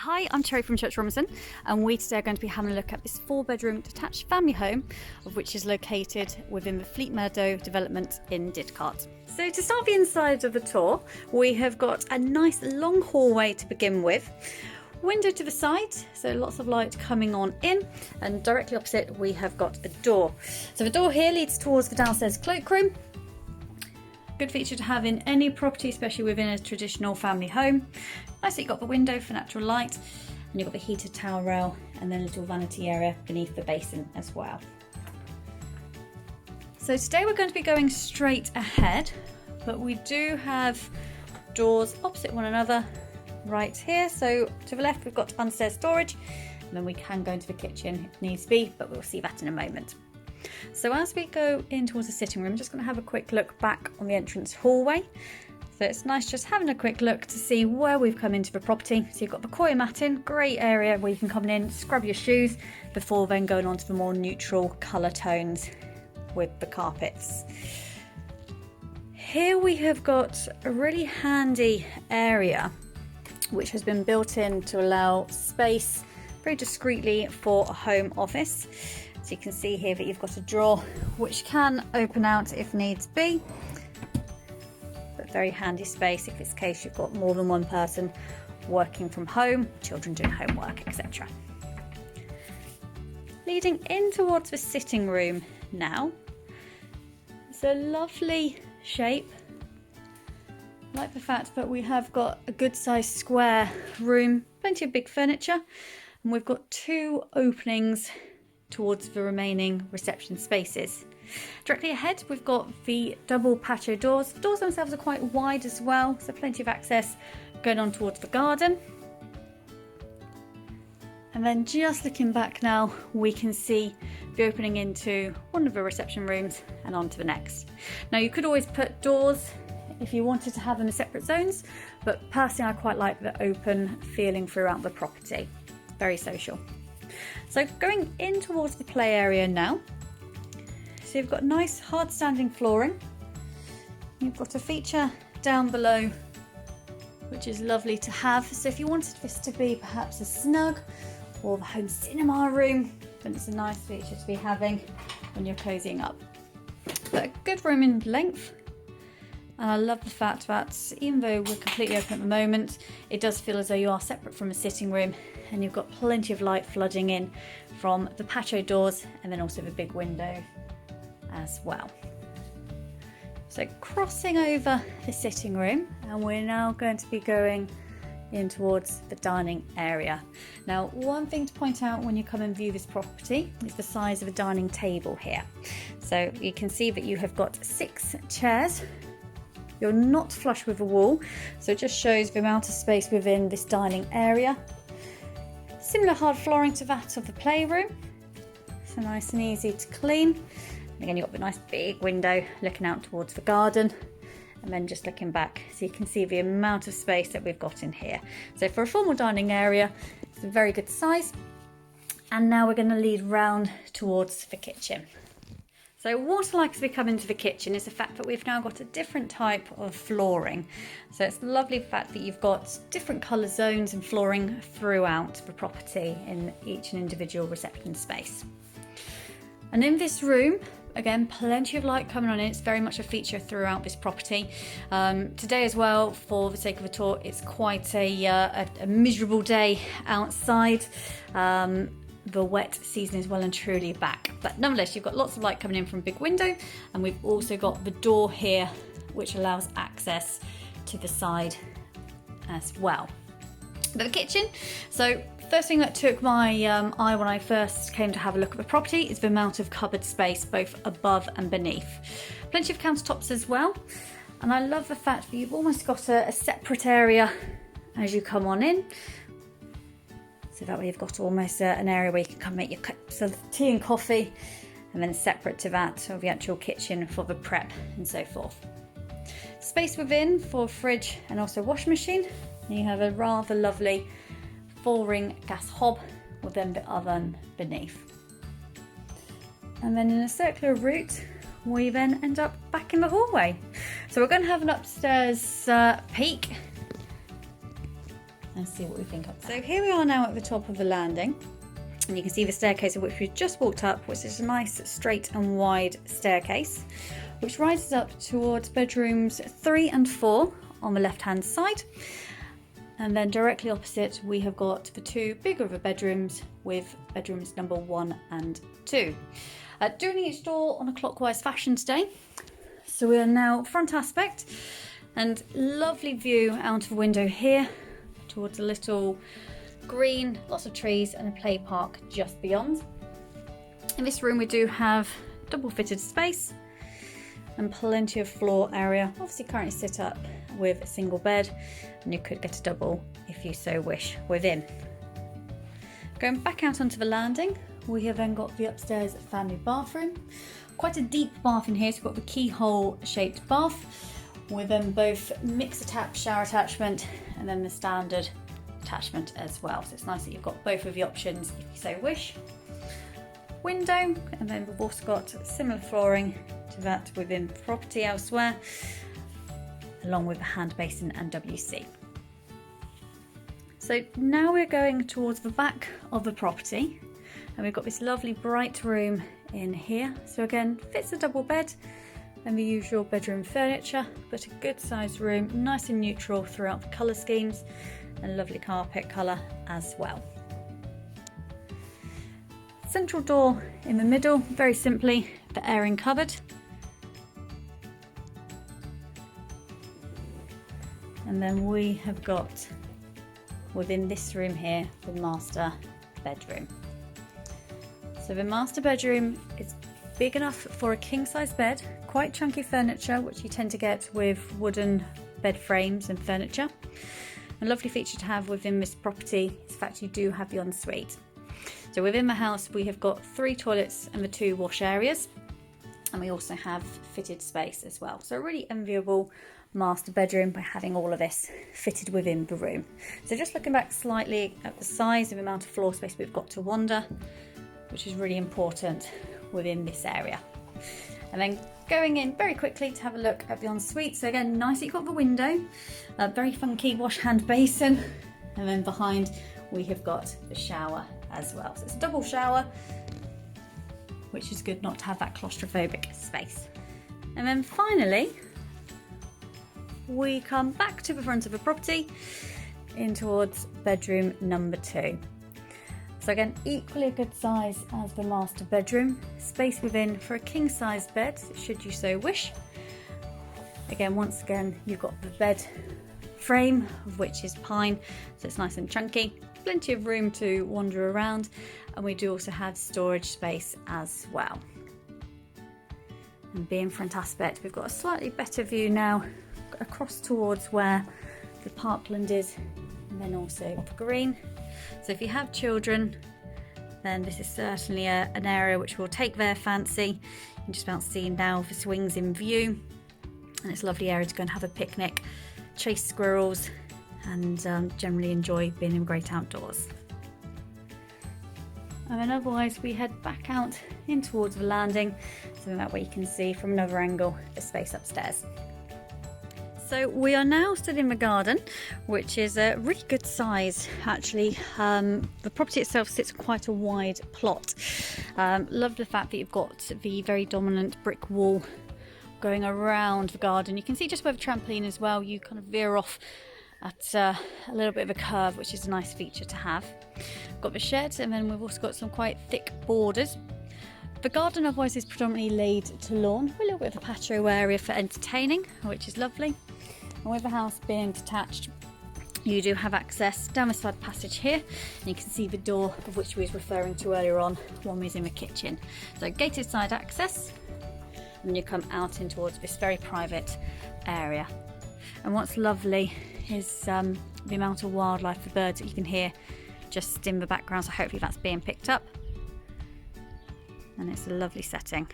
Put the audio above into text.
Hi, I'm Terry from Church Robinson, and we today are going to be having a look at this 4-bedroom detached family home, of which is located within the Fleet Meadow development in Didcot. So to start the inside of the tour, we have got a nice long hallway to begin with. Window to the side, so lots of light coming on in, and directly opposite we have got a door. So the door here leads towards the downstairs cloakroom. Good feature to have in any property, especially within a traditional family home. Nice that you've got the window for natural light, and you've got the heated towel rail and then a little vanity area beneath the basin as well. So today we're going to be going straight ahead, but we do have doors opposite one another right here. So to the left we've got downstairs storage, and then we can go into the kitchen if needs be, but we'll see that in a moment. So as we go in towards the sitting room, I'm just going to have a quick look back on the entrance hallway. So it's nice just having a quick look to see where we've come into the property. So you've got the coir matting, great area where you can come in, scrub your shoes before then going on to the more neutral colour tones with the carpets. Here we have got a really handy area which has been built in to allow space very discreetly for a home office. So you can see here that you've got a drawer which can open out if needs be. But very handy space if it's the case you've got more than one person working from home, children doing homework, etc. Leading in towards the sitting room now. It's a lovely shape. I like the fact that we have got a good sized square room, plenty of big furniture, and we've got two openings towards the remaining reception spaces. Directly ahead we've got the double patio doors. The doors themselves are quite wide as well, so plenty of access going on towards the garden. And then just looking back now, we can see the opening into one of the reception rooms and on to the next. Now you could always put doors if you wanted to have them in separate zones, but personally I quite like the open feeling throughout the property. Very social. So going in towards the play area now. So you've got nice hard standing flooring. You've got a feature down below which is lovely to have. So if you wanted this to be perhaps a snug or the home cinema room, then it's a nice feature to be having when you're cozying up. But a good room in length. And I love the fact that even though we're completely open at the moment, it does feel as though you are separate from a sitting room, and you've got plenty of light flooding in from the patio doors and then also the big window as well. So crossing over the sitting room, and we're now going to be going in towards the dining area. Now, one thing to point out when you come and view this property is the size of the dining table here. So you can see that you have got 6 chairs. You're not flush with a wall, so it just shows the amount of space within this dining area. Similar hard flooring to that of the playroom, so nice and easy to clean. And again, you've got the nice big window looking out towards the garden, and then just looking back so you can see the amount of space that we've got in here. So for a formal dining area, it's a very good size. And now we're going to lead round towards the kitchen. So what I like as we come into the kitchen is the fact that we've now got a different type of flooring. So it's the lovely fact that you've got different colour zones and flooring throughout the property in each and individual reception space. And in this room, again, plenty of light coming on in. It's very much a feature throughout this property. Today as well, for the sake of a tour, it's quite a miserable day outside. The wet season is well and truly back, but nonetheless you've got lots of light coming in from a big window, and we've also got the door here which allows access to the side as well. But the kitchen, so first thing that took my eye when I first came to have a look at the property is the amount of cupboard space both above and beneath. Plenty of countertops as well, and I love the fact that you've almost got a separate area as you come on in. So that way you've got almost an area where you can come make your cups of tea and coffee, and then separate to that of the actual kitchen for the prep and so forth. Space within for a fridge and also washing machine. And you have a rather lovely 4-ring gas hob with then the oven beneath. And then in a circular route, we then end up back in the hallway. So we're going to have an upstairs peek. and see what we think of that. So here we are now at the top of the landing, and you can see the staircase of which we've just walked up, which is a nice straight and wide staircase, which rises up towards bedrooms 3 and 4 on the left hand side. And then directly opposite we have got the 2 bigger of the bedrooms with bedrooms number 1 and 2. Doing each door on a clockwise fashion today. So we are now front aspect, and lovely view out of the window here towards a little green, lots of trees and a play park just beyond. In this room we do have double fitted space and plenty of floor area. Obviously currently sit up with a single bed, and you could get a double if you so wish within. Going back out onto the landing, we have then got the upstairs family bathroom. Quite a deep bath in here, so we've got the keyhole shaped bath with then both mixer tap shower attachment and then the standard attachment as well. So it's nice that you've got both of the options if you so wish. Window, and then we've also got similar flooring to that within the property elsewhere, along with the hand basin and WC. So now we're going towards the back of the property, and we've got this lovely bright room in here. So again, fits a double bed and the usual bedroom furniture, but a good sized room, nice and neutral throughout the colour schemes, and lovely carpet colour as well. Central door in the middle, very simply the airing cupboard. And then we have got within this room here the master bedroom. So the master bedroom is big enough for a king size bed, quite chunky furniture which you tend to get with wooden bed frames and furniture. A lovely feature to have within this property is the fact you do have the ensuite. So within the house we have got 3 toilets and the 2 wash areas, and we also have fitted space as well. So a really enviable master bedroom by having all of this fitted within the room. So just looking back slightly at the size and the amount of floor space we've got to wander, which is really important within this area. And then going in very quickly to have a look at the ensuite. So again, nice that you've got the window, a very funky wash hand basin, and then behind we have got the shower as well. So it's a double shower, which is good not to have that claustrophobic space. And then finally, we come back to the front of the property in towards bedroom number 2. So again, equally a good size as the master bedroom, space within for a king size bed should you so wish. Again, once again, you've got the bed frame, of which is pine, so it's nice and chunky, plenty of room to wander around, and we do also have storage space as well. And being front aspect, we've got a slightly better view now across towards where the parkland is, and then also the green. So if you have children, then this is certainly an area which will take their fancy. You can just about see now the swings in view, and it's a lovely area to go and have a picnic, chase squirrels, and generally enjoy being in great outdoors. And then otherwise we head back out in towards the landing, so that way you can see from another angle the space upstairs. So we are now still in the garden, which is a really good size actually. The property itself sits quite a wide plot. Love the fact that you've got the very dominant brick wall going around the garden. You can see just where the trampoline as well, you kind of veer off at a little bit of a curve, which is a nice feature to have. Got the shed, and then we've also got some quite thick borders. The garden otherwise is predominantly laid to lawn, with a little bit of a patio area for entertaining, which is lovely. And with the house being detached, you do have access down the side passage here, and you can see the door of which we was referring to earlier on, one is in the kitchen. So gated side access, and you come out in towards this very private area. And what's lovely is the amount of wildlife, the birds that you can hear just in the background, so hopefully that's being picked up. And it's a lovely setting.